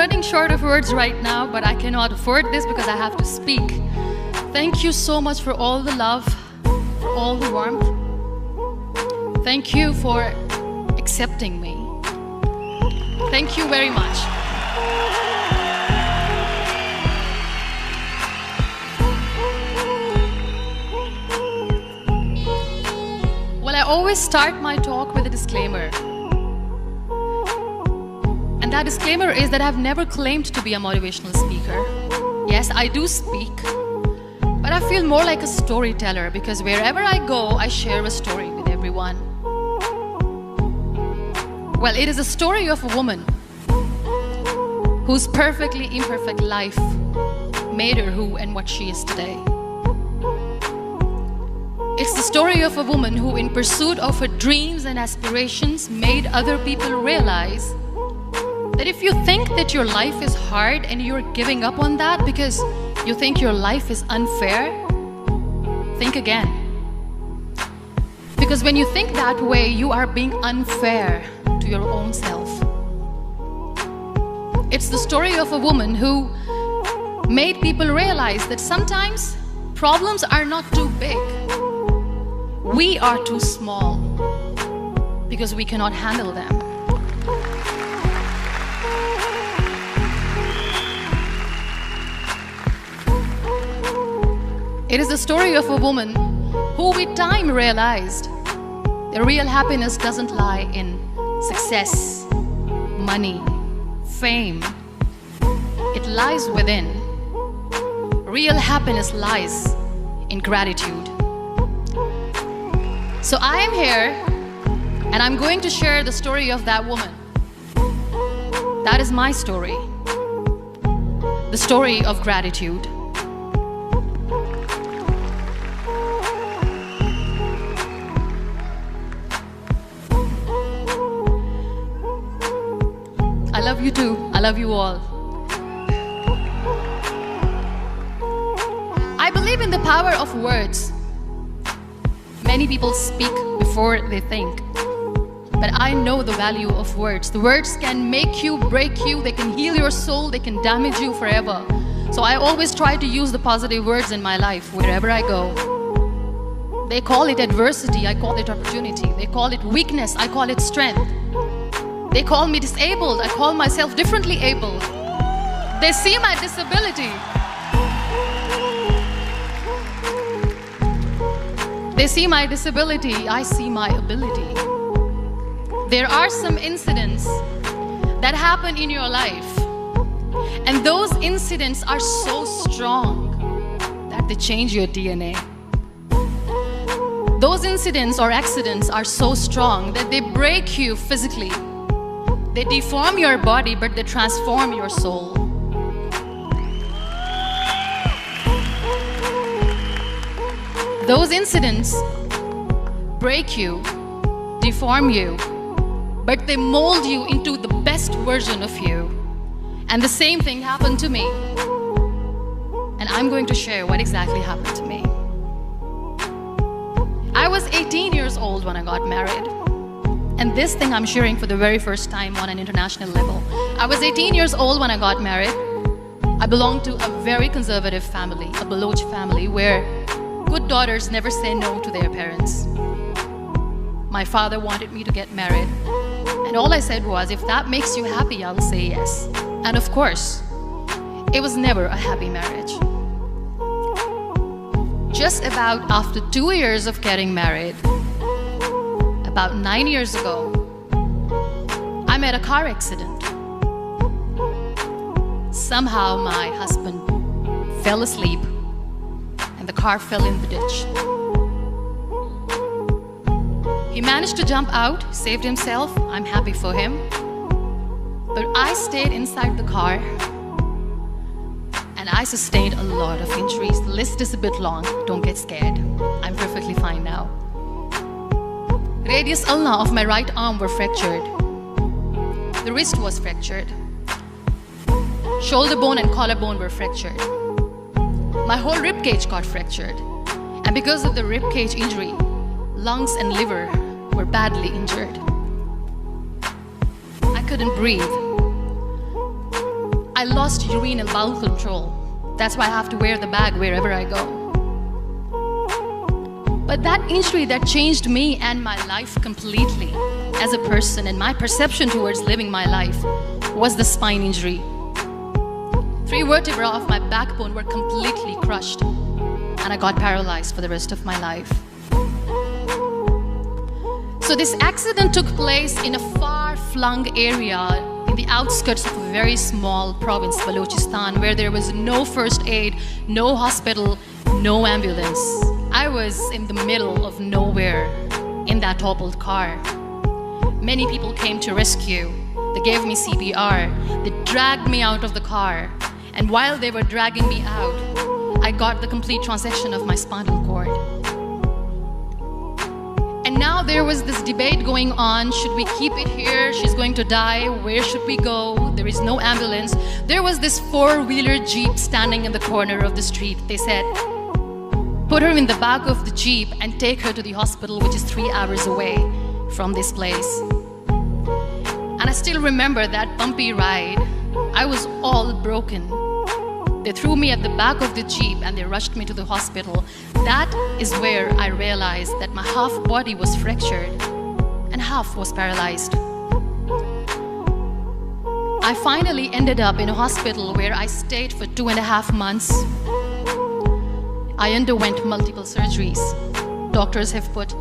running short of words right now, but I cannot afford this because I have to speak. Thank you so much for all the love, for all the warmth. Thank you for accepting me. Thank you very much. Well, I always start my talk with a disclaimer. And that disclaimer is that I've never claimed to be a motivational speaker. Yes, I do speak, but I feel more like a storyteller because wherever I go, I share a story with everyone. Well, it is a story of a woman whose perfectly imperfect life made her who and what she is today. It's the story of a woman who, in pursuit of her dreams and aspirations, made other people realize that if you think that your life is hard and you're giving up on that because you think your life is unfair, think again. Because when you think that way, you are being unfair to your own self. It's the story of a woman who made people realize that sometimes problems are not too big. We are too small because we cannot handle them. It is the story of a woman who with time realized that real happiness doesn't lie in success, money, fame. It lies within. Real happiness lies in gratitude. So I am here and I'm going to share the story of that woman. That is my story. The story of gratitude. I love you too. I love you all. I believe in the power of words. Many people speak before they think. But I know the value of words. The words can make you, break you, they can heal your soul, they can damage you forever. So I always try to use the positive words in my life wherever I go. They call it adversity, I call it opportunity. They call it weakness, I call it strength. They call me disabled, I call myself differently abled. They see my disability. They see my disability, I see my ability. There are some incidents that happen in your life, and those incidents are so strong that they change your DNA. Those incidents or accidents are so strong that they break you physically. They deform your body, but they transform your soul. Those incidents break you, deform you, but they mold you into the best version of you. And the same thing happened to me. And I'm going to share what exactly happened to me. I was 18 years old when I got married. And this thing I'm sharing for the very first time on an international level. I was 18 years old when I got married. I belonged to a very conservative family, a Baloch family, where good daughters never say no to their parents. My father wanted me to get married. And all I said was, if that makes you happy, I'll say yes. And of course, it was never a happy marriage. Just about after 2 years of getting married, about 9 years ago, I met a car accident. Somehow my husband fell asleep and the car fell in the ditch. He managed to jump out, saved himself. I'm happy for him. But I stayed inside the car and I sustained a lot of injuries. The list is a bit long. Don't get scared. I'm perfectly fine now. Radius ulna of my right arm were fractured. The wrist was fractured. Shoulder bone and collarbone were fractured. My whole rib cage got fractured. And because of the rib cage injury, lungs and liver were badly injured. I couldn't breathe. I lost urine and bowel control. That's why I have to wear the bag wherever I go. But that injury that changed me and my life completely as a person and my perception towards living my life was the spine injury. 3 vertebrae of my backbone were completely crushed, and I got paralyzed for the rest of my life. So this accident took place in a far-flung area in the outskirts of a very small province, Balochistan, where there was no first aid, no hospital, no ambulance. I was in the middle of nowhere in that toppled car. Many people came to rescue. They gave me CPR. They dragged me out of the car. And while they were dragging me out, I got the complete transection of my spinal cord. And now there was this debate going on. Should we keep it here? She's going to die. Where should we go? There is no ambulance. There was this 4-wheeler Jeep standing in the corner of the street. They said, put her in the back of the Jeep and take her to the hospital, which is 3 hours away from this place. And I still remember that bumpy ride. I was all broken. They threw me at the back of the Jeep and they rushed me to the hospital. That is where I realized that my half body was fractured and half was paralyzed. I finally ended up in a hospital where I stayed for 2.5 months. I underwent multiple surgeries. Doctors have put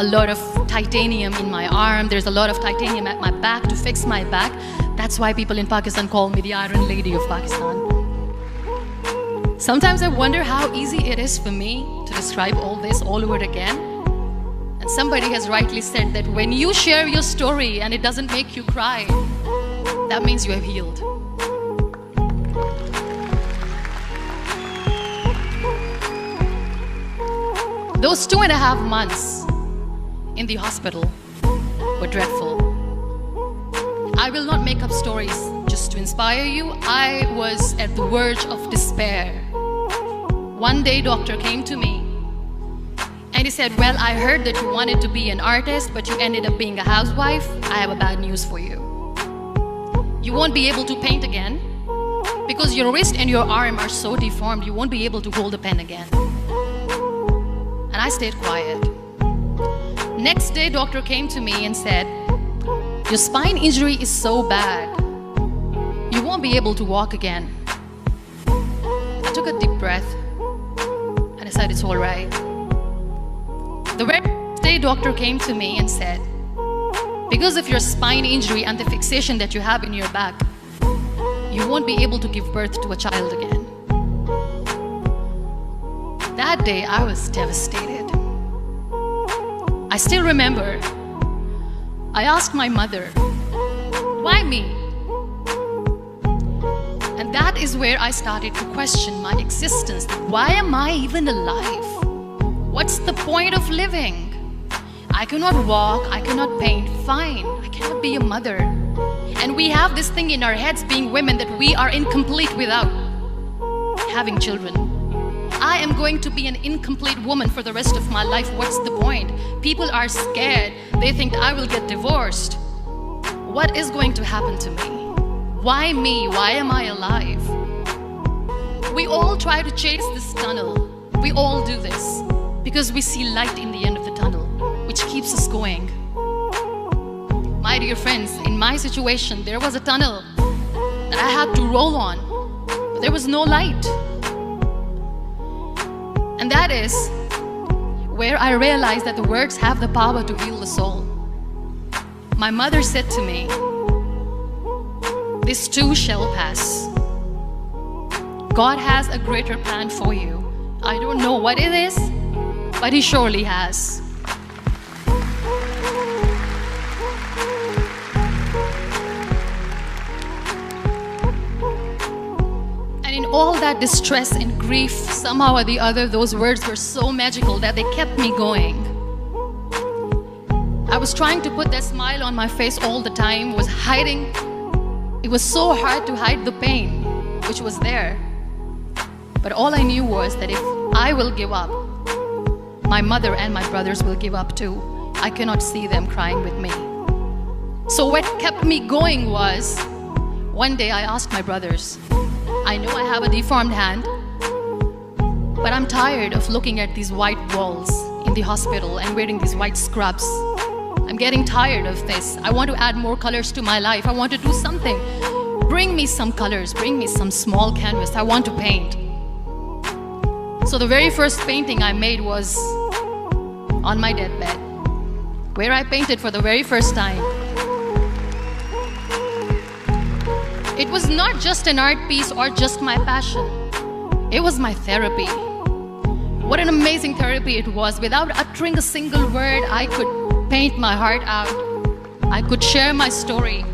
a lot of titanium in my arm. There's a lot of titanium at my back to fix my back. That's why people in Pakistan call me the Iron Lady of Pakistan. Sometimes I wonder how easy it is for me to describe all this all over again. And somebody has rightly said that when you share your story and it doesn't make you cry, that means you have healed. Those 2.5 months in the hospital were dreadful. I will not make up stories just to inspire you. I was at the verge of despair. One day, doctor came to me and he said, well, I heard that you wanted to be an artist, but you ended up being a housewife. I have a bad news for you. You won't be able to paint again because your wrist and your arm are so deformed, you won't be able to hold a pen again. And I stayed quiet. Next day, doctor came to me and said, your spine injury is so bad, you won't be able to walk again. I took a deep breath and I said, it's all right. The very next day, doctor came to me and said, because of your spine injury and the fixation that you have in your back, you won't be able to give birth to a child again. That day, I was devastated. I still remember, I asked my mother, why me? And that is where I started to question my existence. Why am I even alive? What's the point of living? I cannot walk, I cannot paint, fine. I cannot be a mother. And we have this thing in our heads being women that we are incomplete without having children. I am going to be an incomplete woman for the rest of my life. What's the point? People are scared. They think I will get divorced. What is going to happen to me? Why me? Why am I alive? We all try to chase this tunnel. We all do this because we see light in the end of the tunnel, which keeps us going. My dear friends, in my situation, there was a tunnel that I had to roll on, but there was no light. And that is where I realized that the words have the power to heal the soul. My mother said to me, this too shall pass. God has a greater plan for you. I don't know what it is, but He surely has. In all that distress and grief, somehow or the other, those words were so magical that they kept me going. I was trying to put that smile on my face all the time, was hiding. It was so hard to hide the pain, which was there. But all I knew was that if I will give up, my mother and my brothers will give up too. I cannot see them crying with me. So what kept me going was, One day I asked my brothers, I know I have a deformed hand, but I'm tired of looking at these white walls in the hospital and wearing these white scrubs. I'm getting tired of this. I want to add more colors to my life. I want to do something. Bring me some colors. Bring me some small canvas. I want to paint. So the very first painting I made was on my deathbed, where I painted for the very first time. It was not just an art piece or just my passion. It was my therapy. What an amazing therapy it was. Without uttering a single word, I could paint my heart out. I could share my story.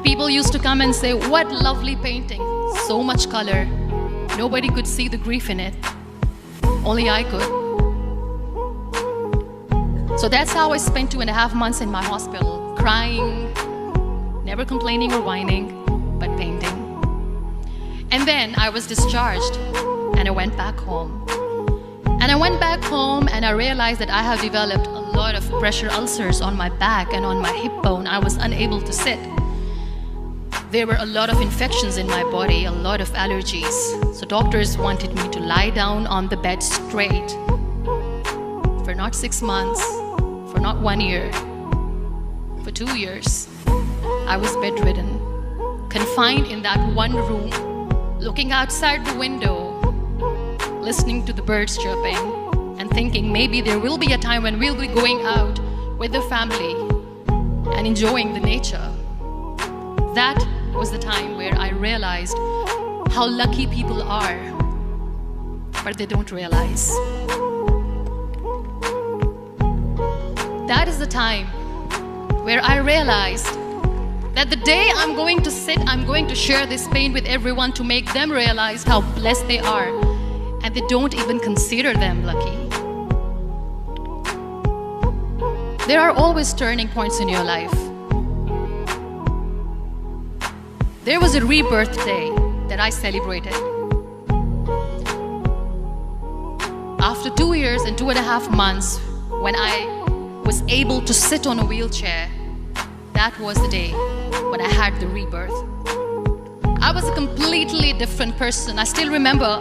People used to come and say, what lovely painting. So much color. Nobody could see the grief in it. Only I could. So that's how I spent 2.5 months in my hospital, crying, never complaining or whining, but painting. And then I was discharged and I went back home. And I went back home and I realized that I have developed a lot of pressure ulcers on my back and on my hip bone. I was unable to sit. There were a lot of infections in my body, a lot of allergies. So doctors wanted me to lie down on the bed straight for not 6 months, for not 1 year, for 2 years. I was bedridden, confined in that one room, looking outside the window, listening to the birds chirping, and thinking maybe there will be a time when we'll be going out with the family and enjoying the nature. That was the time where I realized how lucky people are, but they don't realize. That is the time where I realized that the day I'm going to sit, I'm going to share this pain with everyone to make them realize how blessed they are, and they don't even consider them lucky. There are always turning points in your life. There was a rebirth day that I celebrated. After 2 years and 2.5 months, when I was able to sit on a wheelchair, that was the day when I had the rebirth. I was a completely different person. I still remember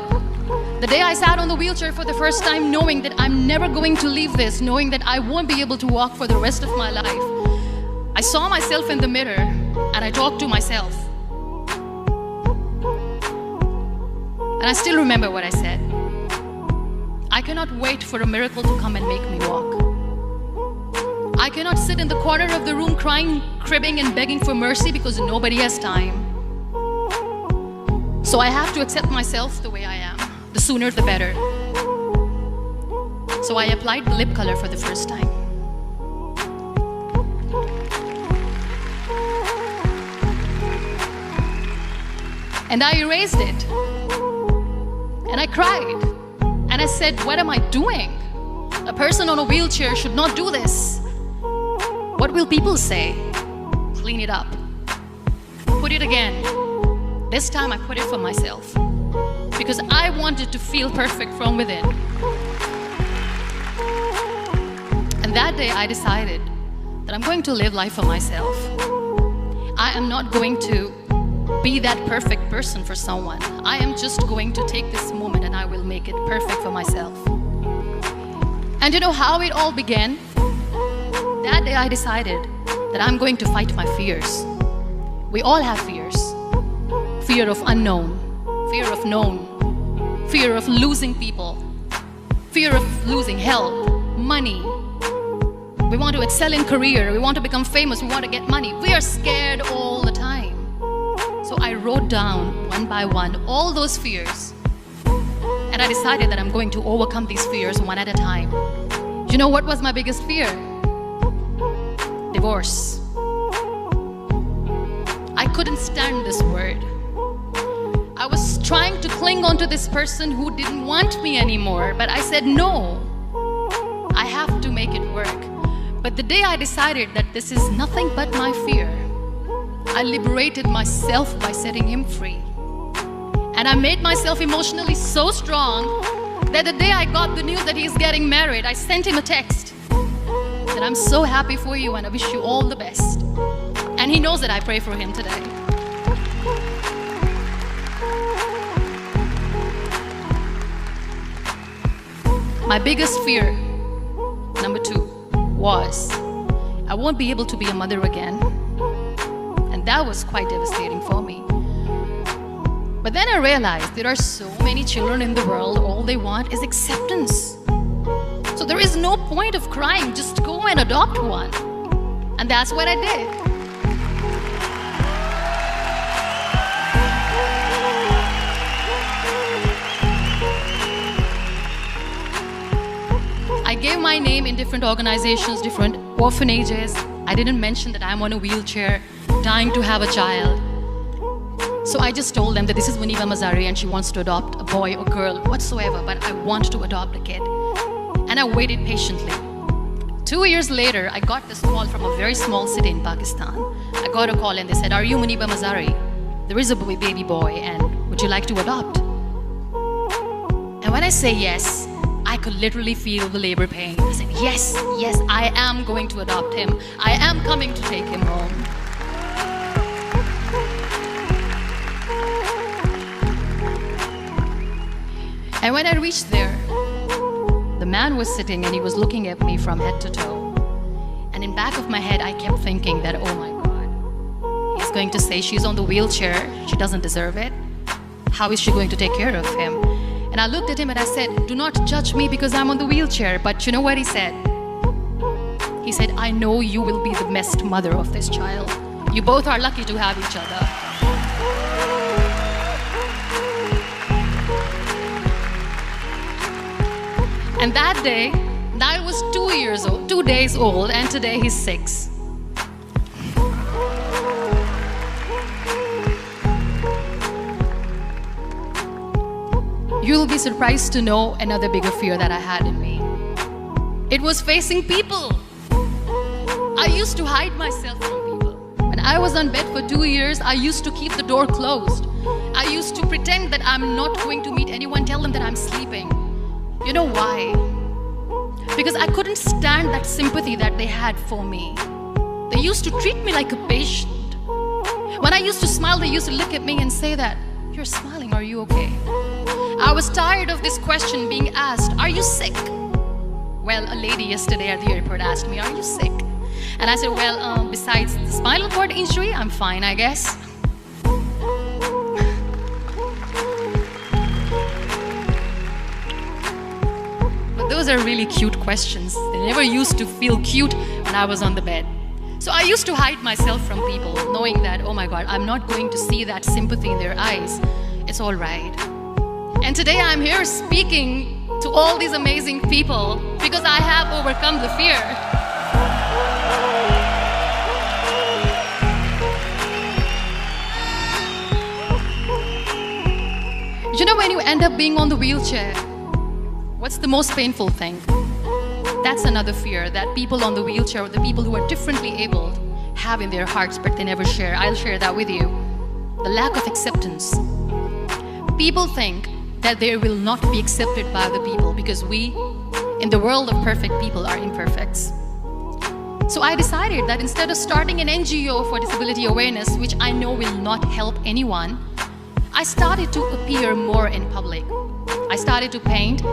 the day I sat on the wheelchair for the first time, knowing that I'm never going to leave this, knowing that I won't be able to walk for the rest of my life. I saw myself in the mirror and I talked to myself. And I still remember what I said. I cannot wait for a miracle to come and make me walk. I cannot sit in the corner of the room crying, cribbing and begging for mercy because nobody has time. So I have to accept myself the way I am. The sooner the better. So I applied the lip color for the first time. And I erased it. And I cried. And I said, what am I doing? A person on a wheelchair should not do this. What will people say? Clean it up. Put it again. This time I put it for myself. Because I wanted to feel perfect from within. And that day I decided that I'm going to live life for myself. I am not going to be that perfect person for someone. I am just going to take this moment and I will make it perfect for myself. And you know how it all began? That day I decided that I'm going to fight my fears. We all have fears. Fear of unknown, fear of known, fear of losing people, fear of losing health, money. We want to excel in career, we want to become famous, we want to get money. We are scared all the time. So I wrote down one by one all those fears. And I decided that I'm going to overcome these fears one at a time. You know what was my biggest fear? Divorce. I couldn't stand this word. I was trying to cling on to this person who didn't want me anymore, but I said no. I have to make it work. But the day I decided that this is nothing but my fear, I liberated myself by setting him free. And I made myself emotionally so strong that the day I got the news that he's getting married, I sent him a text that I'm so happy for you and I wish you all the best. And he knows that I pray for him today. My biggest fear, number 2, was I won't be able to be a mother again. And that was quite devastating for me. But then I realized there are so many children in the world, all they want is acceptance. So there is no point of crying, just go and adopt one. And that's what I did. I gave my name in different organizations, different orphanages. I didn't mention that I'm on a wheelchair, dying to have a child. So I just told them that this is Muniba Mazari and she wants to adopt a boy or girl, whatsoever, but I want to adopt a kid. And I waited patiently. 2 years later, I got this call from a very small city in Pakistan. I got a call and they said, "Are you Muniba Mazari? There is a baby boy and would you like to adopt?" And when I say yes, I could literally feel the labor pain. I said, yes, I am going to adopt him. I am coming to take him home. And when I reached there, the man was sitting and he was looking at me from head to toe. And in back of my head, I kept thinking that, oh my God, he's going to say she's on the wheelchair, she doesn't deserve it. How is she going to take care of him? And I looked at him and I said, do not judge me because I'm on the wheelchair. But you know what he said? He said, I know you will be the best mother of this child. You both are lucky to have each other. And that day, I was 2 days old, and today he's 6. You'll be surprised to know another bigger fear that I had in me. It was facing people. I used to hide myself from people. When I was on bed for 2 years, I used to keep the door closed. I used to pretend that I'm not going to meet anyone, tell them that I'm sleeping. You know why? Because I couldn't stand that sympathy that they had for me. They used to treat me like a patient. When I used to smile, they used to look at me and say that, "You're smiling, are you okay?" I was tired of this question being asked, "Are you sick?" Well, a lady yesterday at the airport asked me, "Are you sick?" And I said, well, besides the spinal cord injury, I'm fine, I guess. But those are really cute questions. They never used to feel cute when I was on the bed. So I used to hide myself from people, knowing that, oh my God, I'm not going to see that sympathy in their eyes. It's all right. And today I'm here speaking to all these amazing people because I have overcome the fear. You know, when you end up being on the wheelchair, what's the most painful thing? That's another fear that people on the wheelchair, or the people who are differently abled, have in their hearts, but they never share. I'll share that with you. The lack of acceptance. People think that they will not be accepted by the people because we, in the world of perfect people, are imperfects. So I decided that instead of starting an NGO for disability awareness, which I know will not help anyone, I started to appear more in public. I started to paint.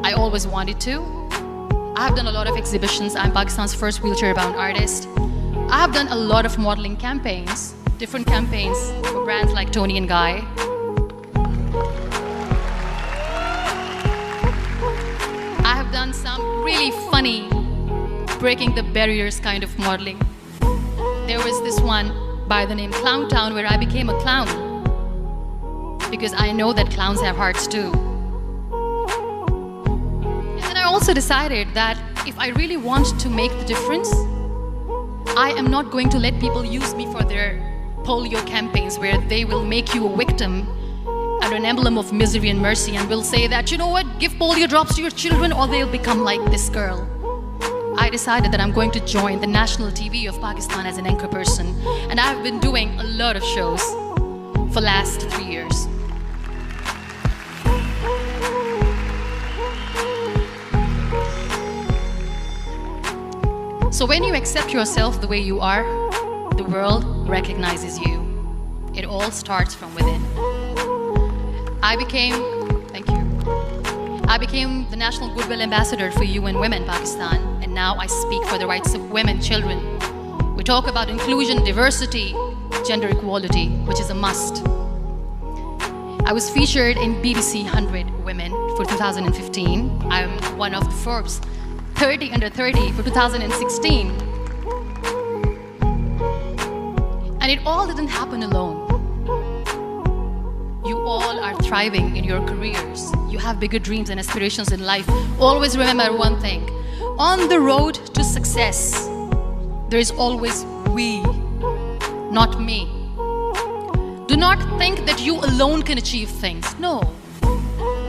I always wanted to. I have done a lot of exhibitions. I'm Pakistan's first wheelchair-bound artist. I have done a lot of modeling campaigns, different campaigns for brands like Tony and Guy. I have done some really funny, breaking the barriers kind of modeling. There was this one by the name Clown Town where I became a clown because I know that clowns have hearts too. And then I also decided that if I really want to make the difference, I am not going to let people use me for their polio campaigns where they will make you a victim and an emblem of misery and mercy and will say that, you know what, give polio drops to your children or they'll become like this girl. I decided that I'm going to join the national TV of Pakistan as an anchor person, and I've been doing a lot of shows for the last 3 years. So when you accept yourself the way you are, the world recognizes you. It all starts from within. I became the National Goodwill Ambassador for UN Women Pakistan, and now I speak for the rights of women, children. We talk about inclusion, diversity, gender equality, which is a must. I was featured in BBC 100 Women for 2015. I'm one of the Forbes 30 under 30 for 2016. And it all didn't happen alone. You all are thriving in your careers. You have bigger dreams and aspirations in life. Always remember one thing. On the road to success, there is always we, not me. Do not think that you alone can achieve things. No.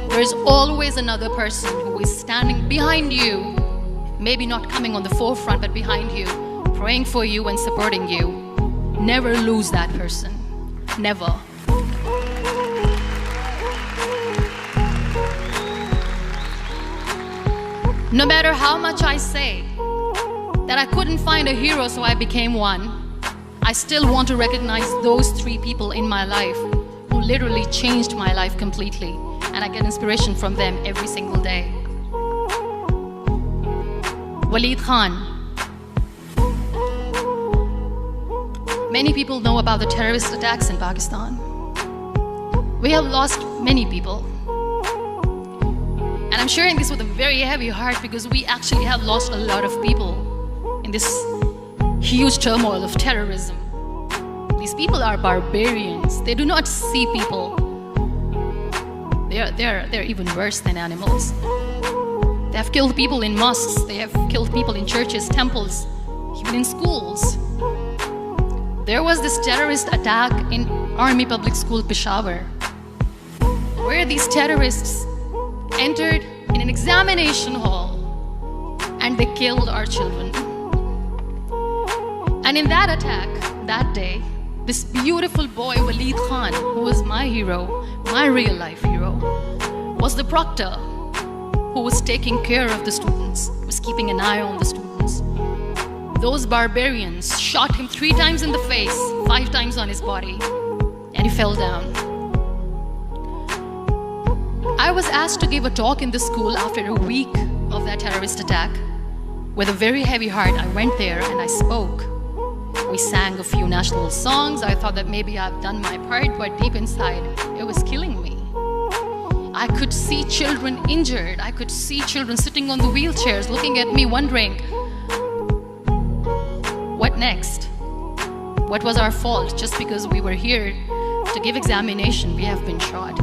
There is always another person who is standing behind you, maybe not coming on the forefront, but behind you, praying for you and supporting you. Never lose that person. Never. No matter how much I say that I couldn't find a hero, so I became one, I still want to recognize those 3 people in my life who literally changed my life completely, and I get inspiration from them every single day. Waleed Khan. Many people know about the terrorist attacks in Pakistan. We have lost many people. And I'm sharing this with a very heavy heart because we actually have lost a lot of people in this huge turmoil of terrorism. These people are barbarians. They do not see people. They're even worse than animals. They have killed people in mosques. They have killed people in churches, temples, even in schools. There was this terrorist attack in Army Public School, Peshawar, where these terrorists entered in an examination hall and they killed our children. And in that attack, that day, this beautiful boy, Waleed Khan, who was my hero, my real life hero, was the proctor who was taking care of the students, was keeping an eye on the students. Those barbarians shot him 3 times in the face, 5 times on his body, and he fell down. I was asked to give a talk in the school after a week of that terrorist attack. With a very heavy heart, I went there and I spoke. We sang a few national songs. I thought that maybe I've done my part, but deep inside, it was killing me. I could see children injured. I could see children sitting on the wheelchairs, looking at me, wondering, what next? What was our fault? Just because we were here to give examination, we have been shot.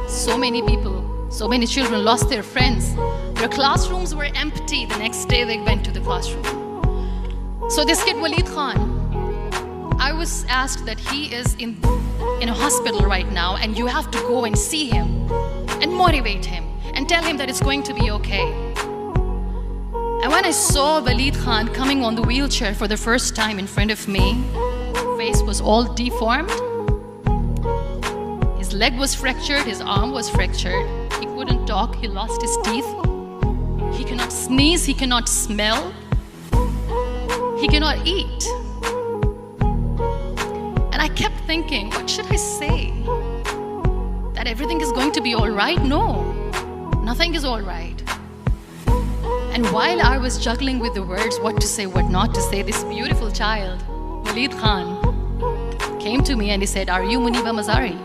So many people, so many children lost their friends. Their classrooms were empty. The next day they went to the classroom. So this kid, Waleed Khan, I was asked that he is in a hospital right now, and you have to go and see him and motivate him and tell him that it's going to be okay. And when I saw Waleed Khan coming on the wheelchair for the first time in front of me, his face was all deformed. His leg was fractured, his arm was fractured. He couldn't talk, he lost his teeth. He cannot sneeze, he cannot smell. He cannot eat. And I kept thinking, what should I say? That everything is going to be all right? No, nothing is all right. And while I was juggling with the words, what to say, what not to say, this beautiful child, Waleed Khan, came to me and he said, "Are you Muniba Mazari?"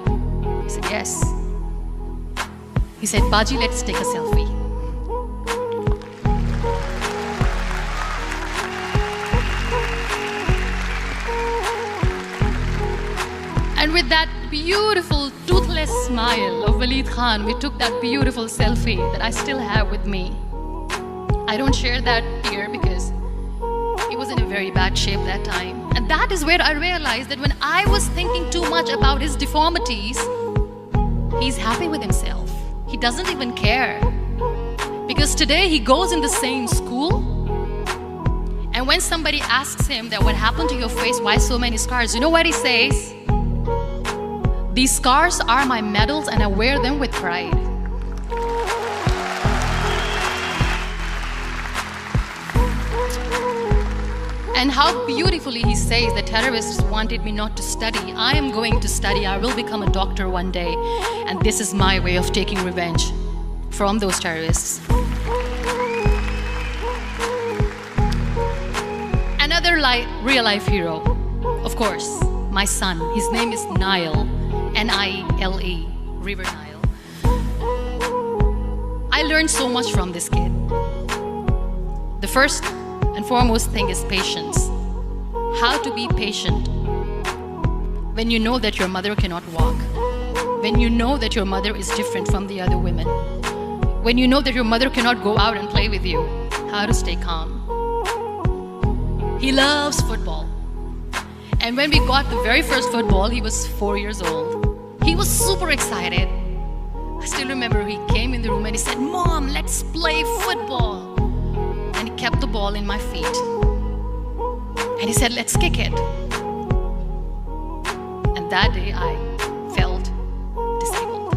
I said, "Yes." He said, "Baji, let's take a selfie." And with that beautiful toothless smile of Waleed Khan, we took that beautiful selfie that I still have with me. I don't share that here because he was in a very bad shape that time. And that is where I realized that when I was thinking too much about his deformities, he's happy with himself. He doesn't even care. Because today he goes in the same school, and when somebody asks him that what happened to your face, why so many scars, you know what he says? "These scars are my medals and I wear them with pride." And how beautifully he says, "The terrorists wanted me not to study. I am going to study. I will become a doctor one day. And this is my way of taking revenge from those terrorists. Another real life hero, of course, my son. His name is Nile, N-I-L-E, River Nile. I learned so much from this kid. The first and foremost thing is patience. How to be patient when you know that your mother cannot walk, when you know that your mother is different from the other women, when you know that your mother cannot go out and play with you. How to stay calm. He loves football. And when we got the very first football, he was 4 years old. He was super excited. I still remember he came in the room and he said, "Mom, let's play football." And he kept the ball in my feet. And he said, "Let's kick it." And that day I felt disabled.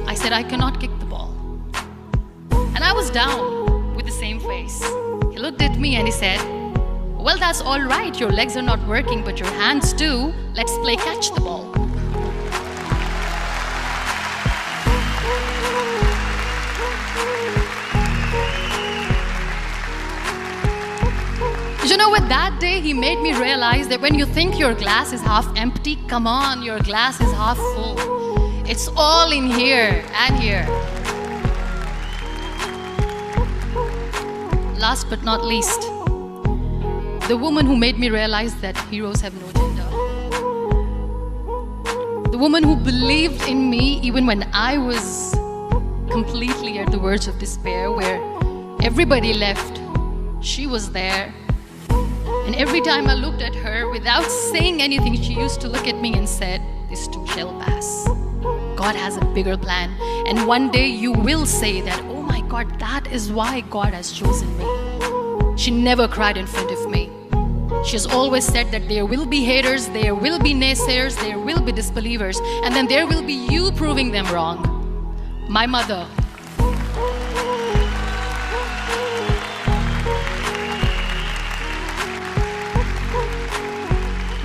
I said, "I cannot kick the ball." And I was down with the same face. He looked at me and he said, "Well, that's all right. Your legs are not working, but your hands do. Let's play catch the ball." You know what? That day he made me realize that when you think your glass is half empty, come on, your glass is half full. It's all in here and here. Last but not least, the woman who made me realize that heroes have no gender. The woman who believed in me even when I was completely at the verge of despair, where everybody left. She was there. And every time I looked at her, without saying anything, she used to look at me and said, "This too shall pass. God has a bigger plan. And one day you will say that, oh my God, that is why God has chosen me." She never cried in front of me. She has always said that there will be haters, there will be naysayers, there will be disbelievers, and then there will be you proving them wrong. My mother.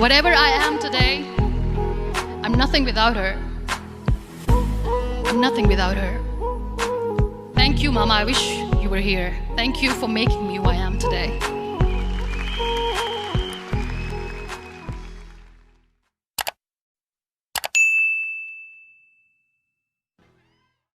Whatever I am today, I'm nothing without her. I'm nothing without her. Thank you, Mama. I wish you were here. Thank you for making me who I am today.